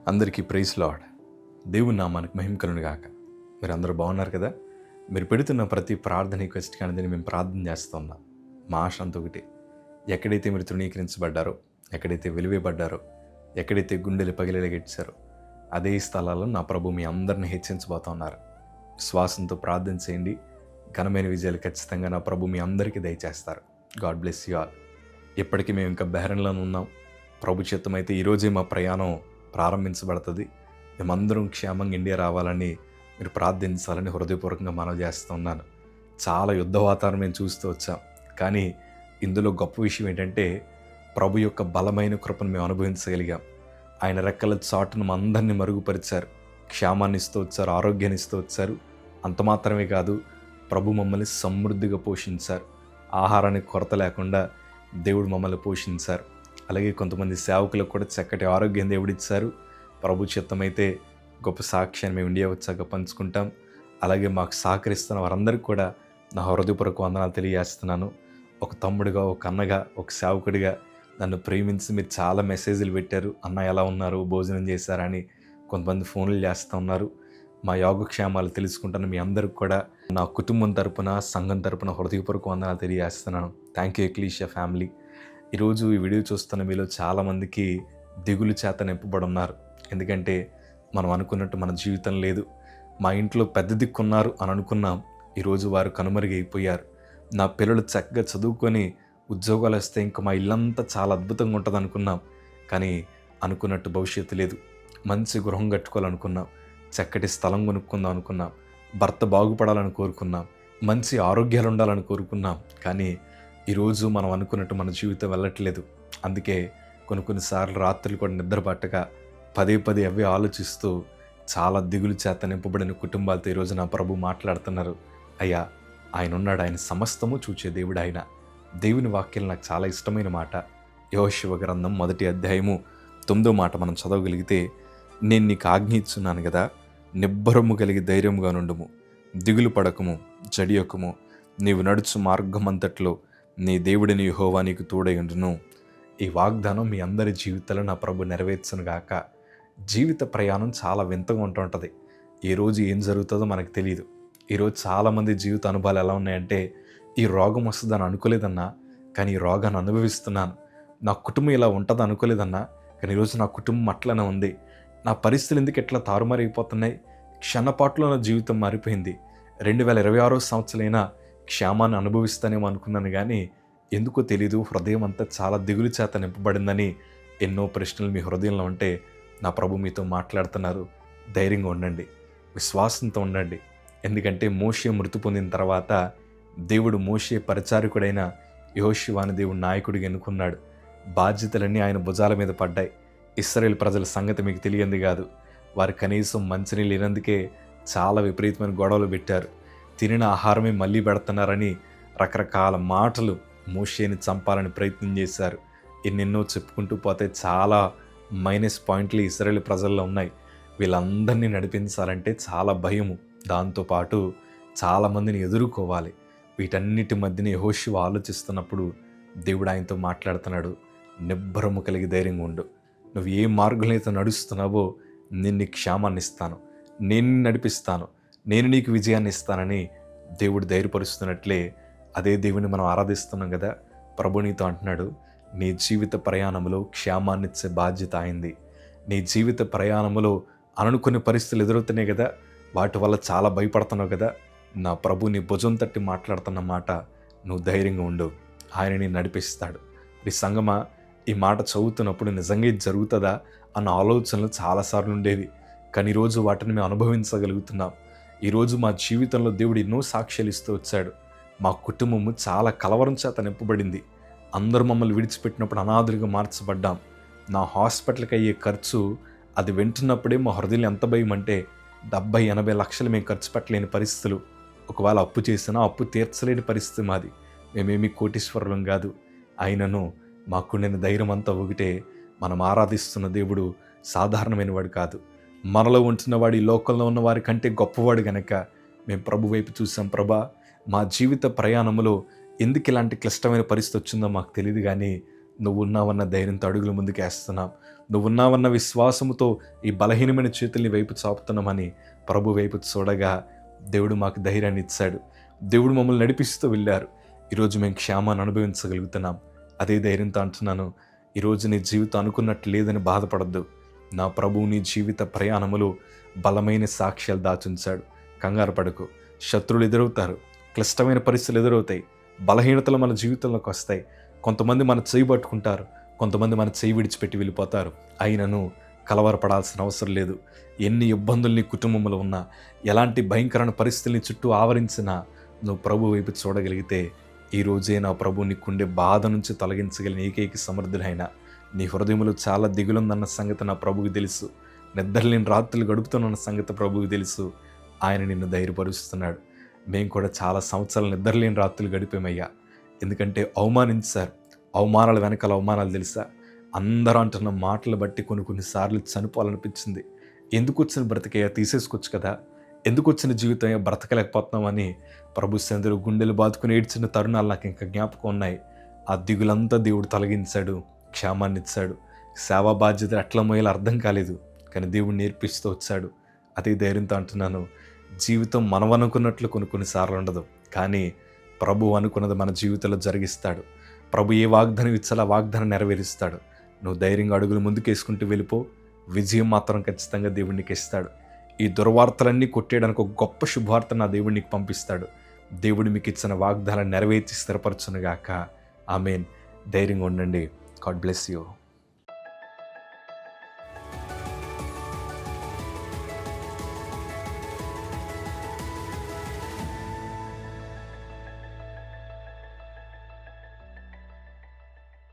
అందరికీ praise lord. దేవుని నామానికి మహిమ కలుగును గాక. మీరు అందరూ బాగున్నారు కదా? మీరు పెడుతున్న ప్రతి ప్రార్థన రిక్వెస్ట్ కానీ మేము ప్రార్థన చేస్తూ ఉన్నాం. మా ఆశ అంత ఒకటి, ఎక్కడైతే మీరు తృణీకరించబడ్డారో, ఎక్కడైతే వెలివేయబడ్డారో, ఎక్కడైతే గుండెలు పగిలేగెట్టారో అదే స్థలాల్లో నా ప్రభు మీ అందరిని హెచ్చించబోతూ ఉన్నారు. విశ్వాసంతో ప్రార్థన చేయండి. ఘనమైన విజయాలు ఖచ్చితంగా నా ప్రభు మీ అందరికీ దయచేస్తారు. God bless you all. ఇప్పటికీ మేము ఇంకా బెహ్రెన్లోనే ఉన్నాం. ప్రభు చిత్తమైతే ఈరోజే మా ప్రయాణం ప్రారంభించబడుతుంది. మేమందరం క్షేమంగా ఇండియా రావాలని మీరు ప్రార్థించాలని హృదయపూర్వకంగా మనవి చేస్తున్నాను. చాలా యుద్ధ వాతావరణం మేము చూస్తూ వచ్చాం, కానీ ఇందులో గొప్ప విషయం ఏంటంటే ప్రభు యొక్క బలమైన కృపను మేము అనుభవించగలిగాం. ఆయన రెక్కల చాటును అందరినీ మరుగుపరిచారు, క్షేమాన్ని ఇస్తూ వచ్చారు, ఆరోగ్యాన్ని ఇస్తూ వచ్చారు. అంత మాత్రమే కాదు, ప్రభు మమ్మల్ని సమృద్ధిగా పోషించారు. ఆహారానికి కొరత లేకుండా దేవుడు మమ్మల్ని పోషించారు. అలాగే కొంతమంది సేవకులకు కూడా చక్కటి ఆరోగ్యం దేవుడిచ్చారు. ప్రభు చిత్తమైతే గొప్ప సాక్ష్యాన్ని మేము ఇండియా వచ్చాక పంచుకుంటాం. అలాగే మాకు సహకరిస్తున్న వారందరికీ కూడా నా హృదయపూర్వక వందనాలు తెలియజేస్తున్నాను. ఒక తమ్ముడిగా, ఒక అన్నగా, ఒక సేవకుడిగా నన్ను ప్రేమించి మీరు చాలా మెసేజ్లు పెట్టారు. అన్న ఎలా ఉన్నారు, భోజనం చేశారని కొంతమంది ఫోన్లు చేస్తూ ఉన్నారు. మా యోగక్షేమాలు తెలుసుకుంటున్న మీ అందరికి కూడా నా కుటుంబం తరపున, సంఘం తరపున హృదయపూర్వక వందనాలు తెలియజేస్తున్నాను. Thank you ecclesia family. ఈరోజు ఈ వీడియో చూస్తున్న మీలో చాలామందికి దిగులు చేత నింపబడి ఉన్నారు. ఎందుకంటే మనం అనుకున్నట్టు మన జీవితం లేదు. మా ఇంట్లో పెద్ద దిక్కున్నారు అని అనుకున్నాం, ఈరోజు వారు కనుమరుగైపోయారు. నా పిల్లలు చక్కగా చదువుకొని ఉద్యోగాలు వస్తే ఇంకా మా ఇల్లంతా చాలా అద్భుతంగా ఉంటుంది అనుకున్నాం, కానీ అనుకున్నట్టు భవిష్యత్తు లేదు. మంచి గృహం కట్టుకోవాలనుకున్నాం, చక్కటి స్థలం కొనుక్కుందాం అనుకున్నాం, భర్త బాగుపడాలని కోరుకున్నాం, మంచి ఆరోగ్యాలు ఉండాలని కోరుకున్నాం, కానీ ఈరోజు మనం అనుకున్నట్టు మన జీవితం వెళ్ళట్లేదు. అందుకే కొన్నిసార్లు రాత్రులు కూడా నిద్ర పట్టక పదే పదే అవే ఆలోచిస్తూ చాలా దిగులు చేత నింపబడిన కుటుంబాలతో ఈరోజు నా ప్రభు మాట్లాడుతున్నారు. అయ్యా, ఆయన ఉన్నాడు, ఆయన సమస్తము చూచే దేవుడు ఆయన. దేవుని వాక్యాలు నాకు చాలా ఇష్టమైన మాట. యెహోషువ గ్రంథం 1వ అధ్యాయము 9వ మాట మనం చదవగలిగితే, నేను నీకు ఆజ్ఞ ఇచ్చున్నాను కదా, నిబ్బరము కలిగి ధైర్యముగా నుండుము, దిగులు పడకము, జడియొకము, నీవు నడుచు మార్గమంతట్లో నీ దేవుడిని యెహోవా నీకు తోడయుండును. ఈ వాగ్దానం మీ అందరి జీవితాల్లో నా ప్రభు నెరవేర్చును గాక. జీవిత ప్రయాణం చాలా వింతగా ఉంటుంటుంది. ఈ రోజు ఏం జరుగుతుందో మనకు తెలియదు. ఈరోజు చాలామంది జీవిత అనుభవాలు ఎలా ఉన్నాయంటే, ఈ రోగం వస్తుందని అనుకోలేదన్నా, కానీ ఈ రోగాన్ని అనుభవిస్తున్నాను. నా కుటుంబం ఇలా ఉంటుంది అనుకోలేదన్నా, కానీ ఈరోజు నా కుటుంబం అట్లనే ఉంది. నా పరిస్థితులు ఎందుకు ఎట్లా తారుమారైపోతున్నాయి? క్షణపాట్లో నా జీవితం మారిపోయింది. 2026 సంవత్సరమైనా క్షేమాన్ని అనుభవిస్తానేమో అనుకున్నాను, కానీ ఎందుకో తెలీదు, హృదయం అంతా చాలా దిగులు చేత నింపబడిందని ఎన్నో ప్రశ్నలు మీ హృదయంలో ఉంటే నా ప్రభు మీతో మాట్లాడుతున్నారు. ధైర్యంగా ఉండండి, విశ్వాసంతో ఉండండి. ఎందుకంటే మోషే మృతి పొందిన తర్వాత దేవుడు మోషే పరిచారకుడైన యెహోషువను దేవుడు నాయకుడిగా ఎన్నుకున్నాడు. బాధ్యతలన్నీ ఆయన భుజాల మీద పడ్డాయి. ఇశ్రాయేలు ప్రజల సంగతి మీకు తెలియంది కాదు. వారు కనీసం మంచినీళ్ళు లేనందుకే చాలా విపరీతమైన గొడవలు పెట్టారు. తినిన ఆహారమే మళ్ళీ పెడుతున్నారని రకరకాల మాటలు మోషేని చంపాలని ప్రయత్నం చేశారు. ఎన్నెన్నో చెప్పుకుంటూ పోతే చాలా మైనస్ పాయింట్లు ఇశ్రాయేలు ప్రజల్లో ఉన్నాయి. వీళ్ళందరినీ నడిపించాలంటే చాలా భయము, దాంతోపాటు చాలామందిని ఎదుర్కోవాలి. వీటన్నిటి మధ్యన యెహోషువ ఆలోచిస్తున్నప్పుడు దేవుడు ఆయనతో మాట్లాడుతున్నాడు. నిబ్బరము కలిగి ధైర్యంగా ఉండు, నువ్వు ఏ మార్గంలో అయితే నడుస్తున్నావో నేను నీకు క్షేమాన్ని ఇస్తాను, నేను నడిపిస్తాను, నేను నీకు విజయాన్ని ఇస్తానని దేవుడు ధైర్యపరుస్తున్నట్లే అదే దేవుని మనం ఆరాధిస్తున్నాం కదా. ప్రభు నీతో అంటున్నాడు, నీ జీవిత ప్రయాణంలో క్షేమాన్నిచ్చే బాధ్యత అయింది. నీ జీవిత ప్రయాణంలో అనుకునే పరిస్థితులు ఎదురవుతున్నాయి కదా, వాటి వల్ల చాలా భయపడుతున్నావు కదా. నా ప్రభు నీ భుజం తట్టి మాట్లాడుతున్న మాట, నువ్వు ధైర్యంగా ఉండు, ఆయన నీ నడిపిస్తాడు. ఈ సంగమా, ఈ మాట చదువుతున్నప్పుడు నిజంగా ఇది జరుగుతుందా అన్న ఆలోచనలు చాలాసార్లు ఉండేవి, కానీ ఈరోజు వాటిని మేము అనుభవించగలుగుతున్నాం. ఈరోజు మా జీవితంలో దేవుడు ఎన్నో సాక్ష్యాలు ఇస్తూ వచ్చాడు. మా కుటుంబము చాలా కలవరం చేత నింపబడింది. అందరూ మమ్మల్ని విడిచిపెట్టినప్పుడు అనాథులుగా మార్చబడ్డాం. నా హాస్పిటల్కి అయ్యే ఖర్చు అది వింటున్నప్పుడే మా హృదయం ఎంత భయం అంటే 70-80 లక్షలు మేము ఖర్చు పెట్టలేని పరిస్థితులు. ఒకవేళ అప్పు చేసినా అప్పు తీర్చలేని పరిస్థితి మాది. మేమేమి కోటీశ్వరులం కాదు. అయినను మాకుండిన ధైర్యం అంతా ఒకటే, మనం ఆరాధిస్తున్న దేవుడు సాధారణమైన వాడు కాదు. మనలో ఉంటున్నవాడు ఈ లోకంలో ఉన్న వారి కంటే గొప్పవాడు గనక మేము ప్రభు వైపు చూసాం. ప్రభా, మా జీవిత ప్రయాణంలో ఎందుకు ఇలాంటి క్లిష్టమైన పరిస్థితి వచ్చిందో మాకు తెలియదు, కానీ నువ్వు ఉన్నావన్న ధైర్యంతో అడుగులు ముందుకు వేస్తున్నాం. నువ్వు ఉన్నావన్న విశ్వాసముతో ఈ బలహీనమైన చేతుల్ని వైపు చాపుతున్నామని ప్రభు వైపు చూడగా దేవుడు మాకు ధైర్యాన్ని ఇచ్చాడు. దేవుడు మమ్మల్ని నడిపిస్తూ వెళ్ళారు. ఈరోజు మేము క్షేమాన్ని అనుభవించగలుగుతున్నాం. అదే ధైర్యంతో అంటున్నాను, ఈరోజు నీ జీవితం అనుకున్నట్టు లేదని బాధపడద్దు. నా ప్రభువు నీ జీవిత ప్రయాణములో బలమైన సాక్ష్యాలు దాచుంచాడు. కంగారు పడకు. శత్రువులు ఎదురవుతారు, క్లిష్టమైన పరిస్థితులు ఎదురవుతాయి, బలహీనతలు మన జీవితంలోకి వస్తాయి. కొంతమంది మన చేయి పట్టుకుంటారు, కొంతమంది మన చేయి విడిచిపెట్టి వెళ్ళిపోతారు. అయినను కలవరపడాల్సిన అవసరం లేదు. ఎన్ని ఇబ్బందులు నీ కుటుంబంలో ఉన్నా, ఎలాంటి భయంకరమైన పరిస్థితుల్ని చుట్టూ ఆవరించినా నువ్వు ప్రభు వైపు చూడగలిగితే ఈ రోజే నా ప్రభు నీకుండే బాధ నుంచి తొలగించగలిగిన ఏకైక సమర్థుడైన. నీ హృదయంలో చాలా దిగులుందన్న సంగతి నా ప్రభువుకి తెలుసు. నిద్రలేని రాత్రులు గడుపుతున్న సంగతి ప్రభువుకి తెలుసు. ఆయన నిన్ను ధైర్యపరుస్తున్నాడు. మేము కూడా చాలా సంవత్సరాలు నిద్రలేని రాత్రులు గడిపామయ్యా. ఎందుకంటే అవమానించారు. అవమానాల వెనకాల అవమానాలు తెలుసా? అందరూ అంటున్న మాటలు బట్టి కొన్నిసార్లు చనిపోవాలనిపించింది. ఎందుకు వచ్చిన బ్రతికయ్యా, తీసేసుకోవచ్చు కదా, ఎందుకు వచ్చిన జీవితం బ్రతకలేకపోతున్నామని ప్రభు సన్నిధిలో గుండెలు బాదుకుని ఏడ్చిన తరుణాలు నాకు ఇంకా జ్ఞాపకం ఉన్నాయి. ఆ దిగులంతా దేవుడు తొలగించాడు, క్షేమాన్ని ఇచ్చాడు. సేవా బాధ్యతలు ఎట్లా మోయాలో అర్థం కాలేదు, కానీ దేవుడు నేర్పిస్తూ వచ్చాడు. అదే ధైర్యంతో అంటున్నాను, జీవితం మనం అనుకున్నట్లు కొన్నిసార్లు ఉండదు, కానీ ప్రభు అనుకున్నది మన జీవితంలో జరిగిస్తాడు. ప్రభు ఏ వాగ్దానం ఇచ్చాలో ఆ వాగ్దానం నెరవేరుస్తాడు. నువ్వు ధైర్యంగా అడుగులు ముందుకేసుకుంటూ వెళ్ళిపో. విజయం మాత్రం ఖచ్చితంగా దేవుడు నీకు ఇస్తాడు. ఈ దుర్వార్తలన్నీ కొట్టేయడానికి ఒక గొప్ప శుభవార్త నా దేవుడు నీకు పంపిస్తాడు. దేవుడు మీకు ఇచ్చిన వాగ్దానాన్ని నెరవేర్చి స్థిరపరచునుగాక. ఆమేన్. ధైర్యంగా ఉండండి. God bless you.